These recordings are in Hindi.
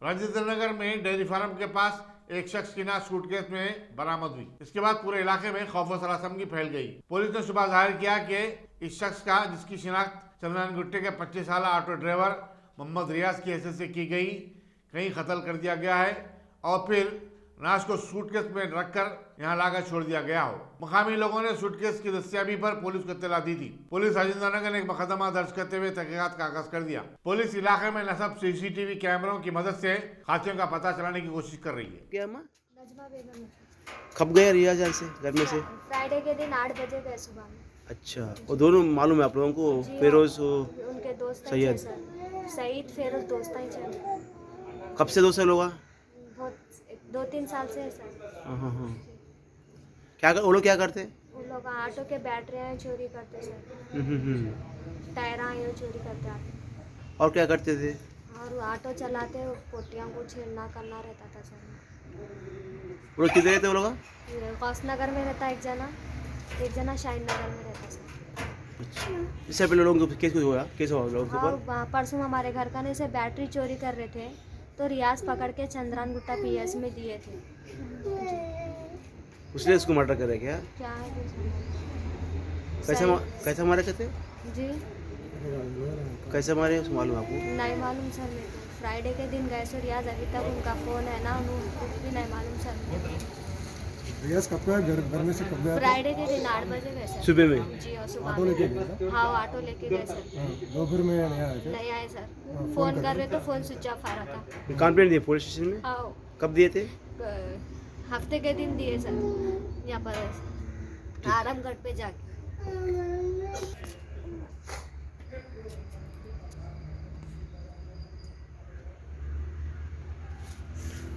राजेंद्र नगर में डेयरी फार्म के पास एक शख्स की नाश सूटकेस में बरामद हुई। इसके बाद पूरे इलाके में खौफ व सरासमगी फैल गई। पुलिस ने सुबह जाहिर किया कि इस शख्स का, जिसकी शिनाख्त चंद्रायन गुट्टे के 25 साल ऑटो ड्राइवर मोहम्मद रियाज की हैसियत से की गई, कहीं कत्ल कर दिया गया है और फिर नाश को सूटकेस में रखकर यहाँ लाकर छोड़ दिया गया हो। मुकामी लोगों ने सूटकेस की दस्तियाबी पर पुलिस को इत्तला दी थी। पुलिस राजेंद्र नगर ने एक मुकदमा दर्ज करते हुए तहकीकात का आगाज कर दिया। पुलिस इलाके में नस्ब सीसीटीवी कैमरों की मदद से खातियों का पता चलाने की कोशिश कर रही है। क्या माँ नजमा बेगम। कब गए रियाज यहाँ से घर में से? फ्राइडे के दिन 8 बजे गए सुबह में। अच्छा, वो दोनों मालूम है आप लोगों को? जी, फिरोज उनके दोस्त हैं सैयद। सर। सईद फिरोज दोस्त ही चल। कब से दोस्त है लोग? बहुत 2-3 साल से है सर। हाँ। क्या वो लोग क्या करते? उन लोग ऑटो के बैटरियाँ चोरी करते सर। टायरां ये चोरी करते आते। और क्या करते थे? और वो ऑटो चलाते पोटियाँ को छेड़ना करना रहता था सर। वो लोग किधर रहते वो लोग? ये गौस नगर में रहता एक जना शाहीन नगर में रहता सर। अच्छा, इससे पहले लोगों को केस हुआ? केस हुआ लोगों के ऊपर? हाँ, परसों हमारे घर का नहीं से बैटरी चोरी कर रहे थे तो रियाज पकड़ के चंद्रान गुट्टा पीएस में दिए थे। उसने इसको मर्डर करे क्या? क्या है कैसे मारे थे? जी कैसे मारे उसको मालूम आपको? नहीं मालूम सर मेरे को। फ्राइडे के दिन गए सो रियाज, अभी तक उनका फ़ोन है ना, कुछ भी नहीं मालूम सर। रियाज कब गया घर में से? कब गया? फ्राइडे के दिन 8 बजे गए सर। सुबह में? जी और सुबह ऑटो लेके गया था? हाँ ऑटो लेके गए सर। दोपहर में नहीं आया क्या? नहीं आए सर। फ़ोन कर रहे तो फ़ोन स्विच ऑफ आ रहा था। कंप्लेंट दिए पुलिस स्टेशन में? हाँ कब दिए थे? हफ्ते के दिन दिए सर, यहाँ पर आरामगढ़ पे जाके।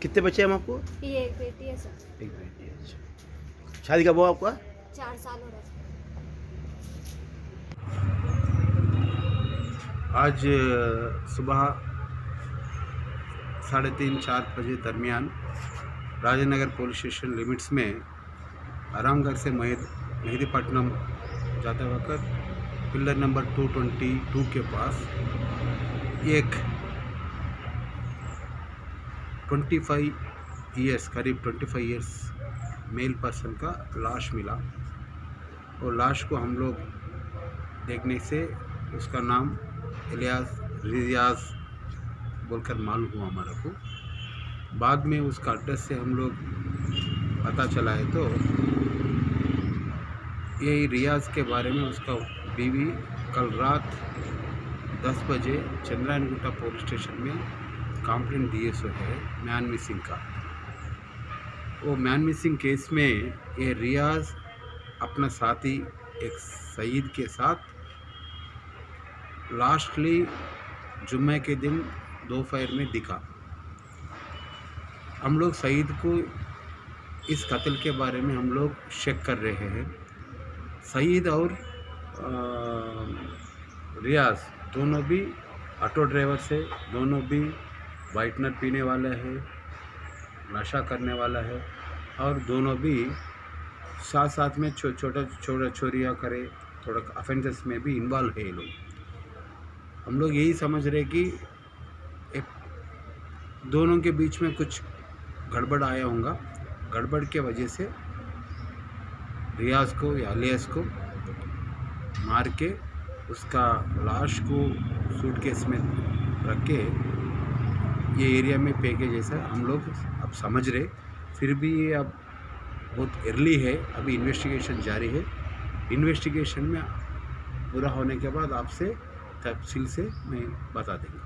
कितने बच्चे हैं हम आपको? ये एक बेटी है सर। एक बेटी है। अच्छा, शादी कब हुआ आपका? 4 साल हो रहा है। आज सुबह 3:30-4 बजे दरमियान Rajendra Nagar police station limits में आरामगढ़ से मेहदीपट्टनम जाते वक्त पिलर नंबर 222 के पास एक करीब 25 इयर्स मेल पर्सन का लाश मिला। और लाश को हम लोग देखने से उसका नाम रियाज बोलकर मालूम हुआ हमारे को। बाद में उसका एड्रेस से हम लोग पता चला है तो यही रियाज के बारे में उसका बीवी कल रात 10 बजे चंद्रायन गुट्टा पुलिस स्टेशन में कंप्लेंट दिए सो है मैन मिसिंग का। वो मैन मिसिंग केस में ये रियाज अपना साथी एक सईद के साथ लास्टली जुम्मे के दिन दोपहर में दिखा। हम लोग सईद को इस कत्ल के बारे में हम लोग शक कर रहे हैं। सईद और रियाज दोनों भी ऑटो ड्राइवर से, दोनों भी वाइटनर पीने वाला है, नशा करने वाला है और दोनों भी साथ में छोटा चोरियाँ करे, थोड़ा अफेंसेस में भी इन्वॉल्व है ये लोग। हम लोग यही समझ रहे कि एक दोनों के बीच में कुछ गड़बड़ आया होगा। गड़बड़ के वजह से रियाज को या अलियास को मार के उसका लाश को सूटकेस में रख के ये एरिया में फेंके जैसा हम लोग अब समझ रहे। फिर भी ये अब बहुत अर्ली है, अभी इन्वेस्टिगेशन जारी है। इन्वेस्टिगेशन में पूरा होने के बाद आपसे तफसील से मैं बता देंगे।